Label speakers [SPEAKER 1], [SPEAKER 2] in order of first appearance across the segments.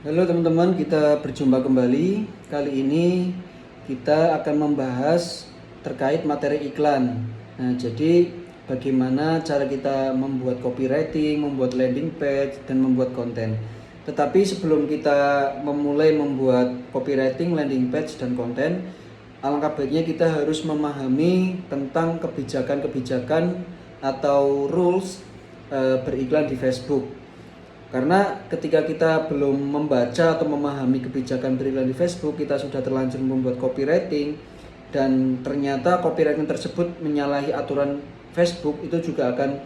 [SPEAKER 1] Halo teman-teman, kita berjumpa kembali. Kali ini kita akan membahas terkait materi iklan. Nah, jadi bagaimana cara kita membuat copywriting, membuat landing page, dan membuat konten. Tetapi sebelum kita memulai membuat copywriting, landing page, dan konten, alangkah baiknya kita harus memahami tentang kebijakan-kebijakan atau rules beriklan di Facebook. Karena ketika kita belum membaca atau memahami kebijakan beriklan di Facebook, kita sudah terlanjur membuat copywriting dan ternyata copywriting tersebut menyalahi aturan Facebook, itu juga akan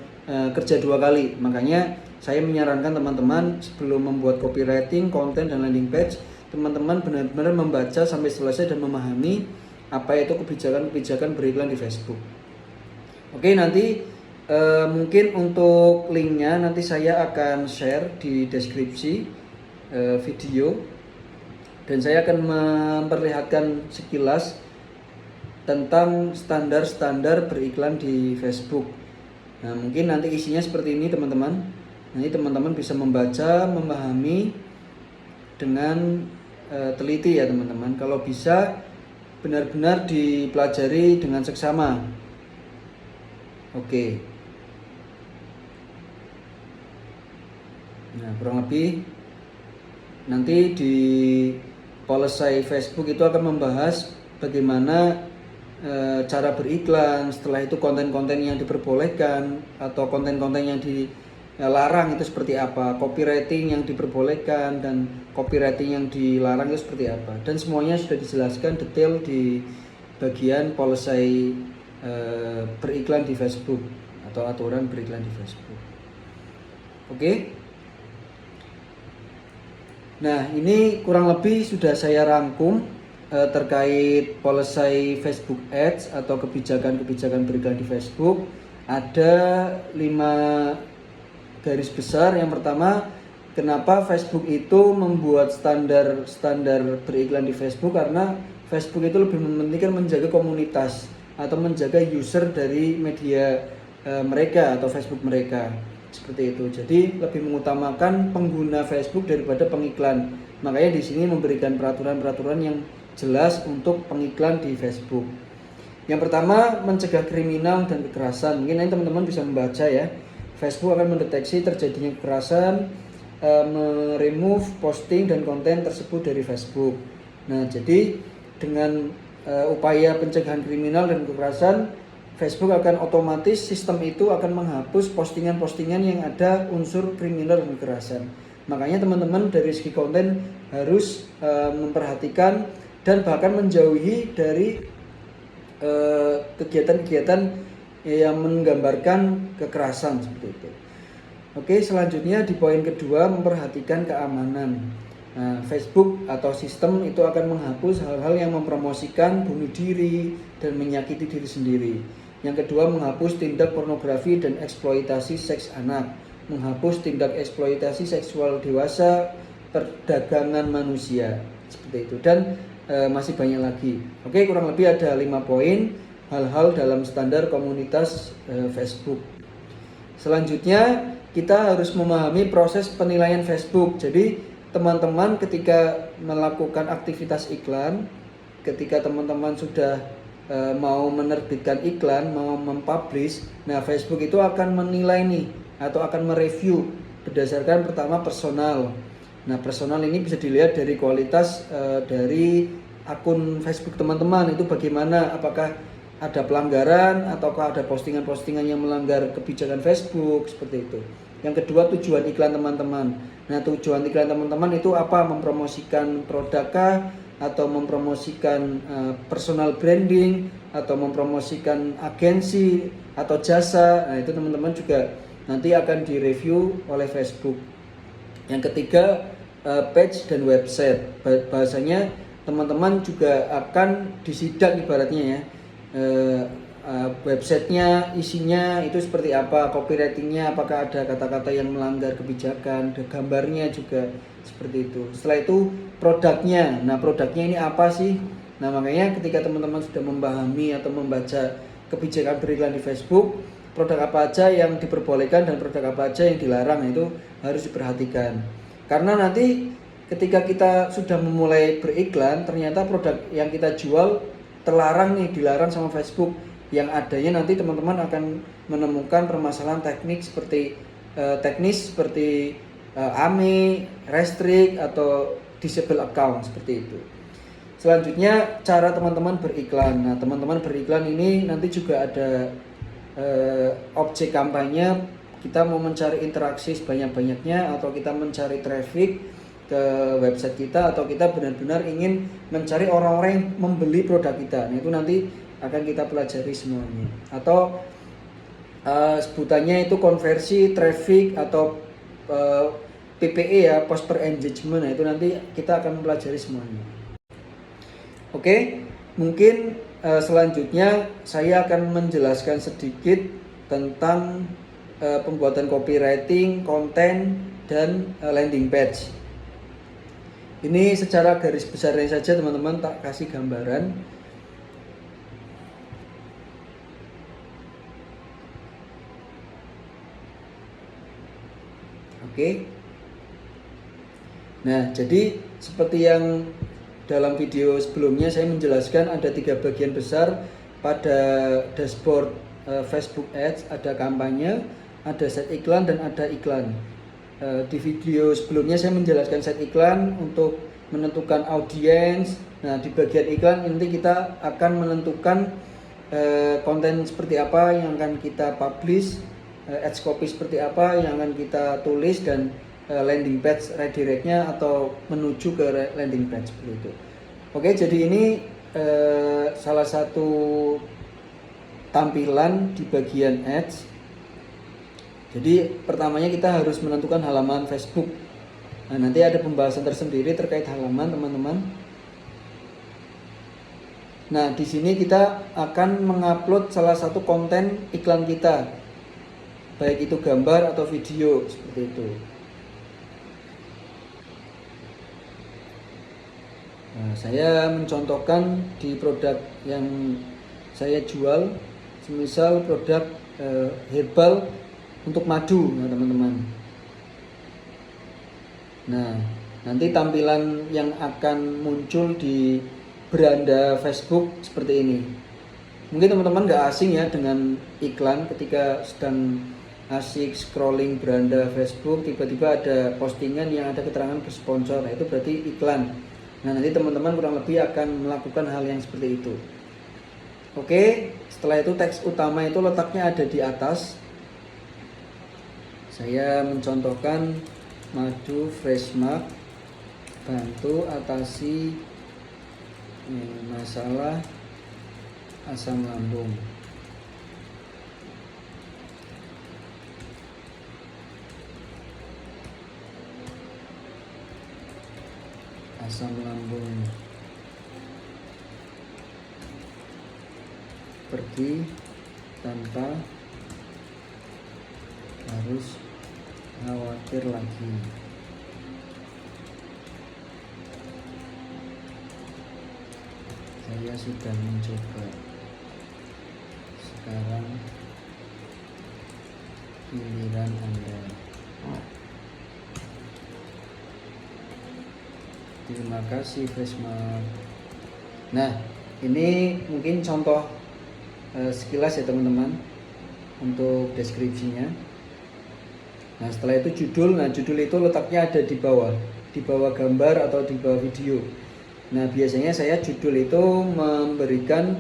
[SPEAKER 1] kerja dua kali. Makanya saya menyarankan teman-teman sebelum membuat copywriting, konten, dan landing page, teman-teman benar-benar membaca sampai selesai dan memahami apa itu kebijakan-kebijakan beriklan di Facebook. Oke, nanti mungkin untuk linknya nanti saya akan share di deskripsi video, dan saya akan memperlihatkan sekilas tentang standar-standar beriklan di Facebook. Nah, mungkin nanti isinya seperti ini teman-teman. Nanti teman-teman bisa membaca, memahami dengan teliti ya teman-teman. Kalau bisa benar-benar dipelajari dengan seksama. Oke. Nah, kurang lebih nanti di policy Facebook itu akan membahas bagaimana cara beriklan, setelah itu konten-konten yang diperbolehkan atau konten-konten yang dilarang itu seperti apa, copywriting yang diperbolehkan dan copywriting yang dilarang itu seperti apa, dan semuanya sudah dijelaskan detail di bagian policy beriklan di Facebook atau aturan beriklan di Facebook. Oke. Nah, ini kurang lebih sudah saya rangkum terkait policy Facebook Ads atau kebijakan-kebijakan beriklan di Facebook. Ada 5 garis besar. Yang pertama, kenapa Facebook itu membuat standar beriklan di Facebook? Karena Facebook itu lebih mementingkan menjaga komunitas atau menjaga user dari media mereka atau Facebook mereka. Seperti itu. Jadi lebih mengutamakan pengguna Facebook daripada pengiklan. Makanya di sini memberikan peraturan-peraturan yang jelas untuk pengiklan di Facebook. Yang pertama, mencegah kriminal dan kekerasan. Mungkin nanti teman-teman bisa membaca ya. Facebook akan mendeteksi terjadinya kekerasan, meremove posting dan konten tersebut dari Facebook. Nah, jadi dengan upaya pencegahan kriminal dan kekerasan, Facebook akan otomatis, sistem itu akan menghapus postingan-postingan yang ada unsur kriminal dan kekerasan. Makanya teman-teman dari segi konten harus memperhatikan dan bahkan menjauhi dari kegiatan-kegiatan yang menggambarkan kekerasan seperti itu. Oke, selanjutnya di poin kedua, memperhatikan keamanan. Nah, Facebook atau sistem itu akan menghapus hal-hal yang mempromosikan bunuh diri dan menyakiti diri sendiri. Yang kedua, menghapus tindak pornografi dan eksploitasi seks anak, menghapus tindak eksploitasi seksual dewasa, perdagangan manusia, seperti itu, dan masih banyak lagi. Oke, kurang lebih ada 5 poin hal-hal dalam standar komunitas Facebook. Selanjutnya, kita harus memahami proses penilaian Facebook. Jadi, teman-teman ketika melakukan aktivitas iklan, ketika teman-teman sudah mau menerbitkan iklan, mau mempublish, nah Facebook itu akan menilai nih atau akan mereview berdasarkan pertama personal. Nah, personal ini bisa dilihat dari kualitas dari akun Facebook teman-teman itu bagaimana, apakah ada pelanggaran ataukah ada postingan-postingan yang melanggar kebijakan Facebook, seperti itu. Yang kedua, tujuan iklan teman-teman. Nah, tujuan iklan teman-teman itu apa? Mempromosikan produkkah, atau mempromosikan personal branding, atau mempromosikan agensi atau jasa. Nah, itu teman-teman juga nanti akan direview oleh Facebook. Yang ketiga, page dan website. Bahasanya teman-teman juga akan disidak ibaratnya ya. Websitenya isinya itu seperti apa, copywritingnya apakah ada kata-kata yang melanggar kebijakan, gambarnya juga seperti itu. Setelah itu produknya, nah produknya ini apa sih? Nah, makanya ketika teman-teman sudah memahami atau membaca kebijakan beriklan di Facebook, produk apa aja yang diperbolehkan dan produk apa aja yang dilarang, itu harus diperhatikan. Karena nanti ketika kita sudah memulai beriklan, ternyata produk yang kita jual terlarang nih, dilarang sama Facebook. Yang adanya nanti teman-teman akan menemukan permasalahan teknis seperti AMI, restrict atau disable account seperti itu. Selanjutnya cara teman-teman beriklan. Nah, teman-teman beriklan ini nanti juga ada objek kampanye. Kita mau mencari interaksi sebanyak-banyaknya, atau kita mencari traffic ke website kita, atau kita benar-benar ingin mencari orang-orang yang membeli produk kita. Nah, itu nanti akan kita pelajari semuanya. Atau sebutannya itu konversi traffic atau PPE ya, post per engagement. Nah, itu nanti kita akan mempelajari semuanya. Oke, mungkin selanjutnya saya akan menjelaskan sedikit tentang pembuatan copywriting, konten, dan landing page. Ini secara garis besarnya saja teman-teman, tak kasih gambaran. Oke. Nah, jadi seperti yang dalam video sebelumnya saya menjelaskan, ada 3 bagian besar pada dashboard Facebook Ads. Ada kampanye, ada set iklan, dan ada iklan. Di video sebelumnya saya menjelaskan set iklan untuk menentukan audiens. Nah, di bagian iklan nanti kita akan menentukan konten seperti apa yang akan kita publish, ads copy seperti apa yang akan kita tulis, dan landing page redirectnya atau menuju ke landing page seperti itu. Oke, jadi ini salah satu tampilan di bagian ads. Jadi pertamanya kita harus menentukan halaman Facebook. Nah, nanti ada pembahasan tersendiri terkait halaman, teman-teman. Nah, di sini kita akan mengupload salah satu konten iklan kita, baik itu gambar atau video seperti itu. Nah, saya mencontohkan di produk yang saya jual, semisal produk herbal untuk madu, nah teman-teman. Nah, nanti tampilan yang akan muncul di beranda Facebook seperti ini. Mungkin teman-teman nggak asing ya dengan iklan. Ketika sedang asik scrolling beranda Facebook, tiba-tiba ada postingan yang ada keterangan bersponsor, nah itu berarti iklan. Nah, nanti teman-teman kurang lebih akan melakukan hal yang seperti itu. Oke, setelah itu teks utama itu letaknya ada di atas. Saya mencontohkan madu fresh milk bantu atasi masalah asam lambung. Asam lambung pergi tanpa harus khawatir lagi. Saya sudah mencoba. Sekarang giliran Anda. Terima kasih Freshmark. Nah, ini mungkin contoh sekilas ya teman-teman untuk deskripsinya. Nah, setelah itu judul. Nah, judul itu letaknya ada di bawah gambar atau di bawah video. Nah, biasanya saya judul itu memberikan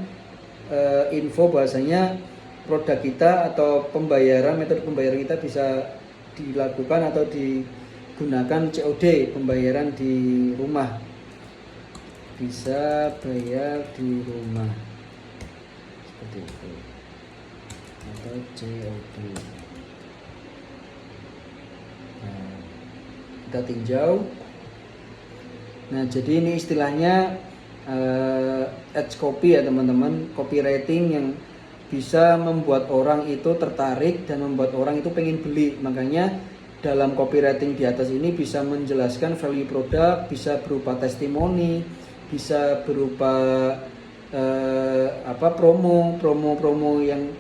[SPEAKER 1] info bahwasanya produk kita atau metode pembayaran kita bisa dilakukan atau digunakan COD, pembayaran di rumah. Bisa bayar di rumah. Seperti itu. Atau COD. Nah, kita tinjau. Nah, jadi ini istilahnya ads copy ya teman-teman, copywriting yang bisa membuat orang itu tertarik dan membuat orang itu pengen beli. Makanya dalam copywriting di atas ini bisa menjelaskan value produk, bisa berupa testimoni, bisa berupa promo yang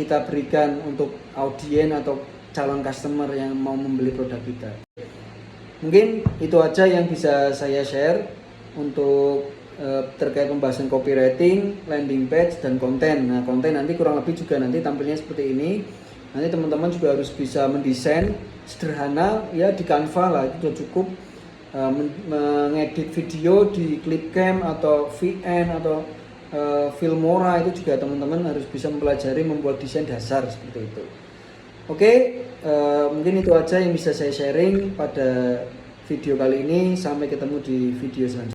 [SPEAKER 1] kita berikan untuk audiens atau calon customer yang mau membeli produk kita. Mungkin itu aja yang bisa saya share untuk terkait pembahasan copywriting, landing page, dan konten. Nah, konten nanti kurang lebih juga nanti tampilnya seperti ini. Nanti teman-teman juga harus bisa mendesain sederhana ya di Canva lah, itu sudah cukup. Mengedit video di Clipcam atau VN atau Filmora, itu juga teman-teman harus bisa mempelajari membuat desain dasar seperti itu. Oke, mungkin itu aja yang bisa saya sharing pada video kali ini. Sampai ketemu di video selanjutnya.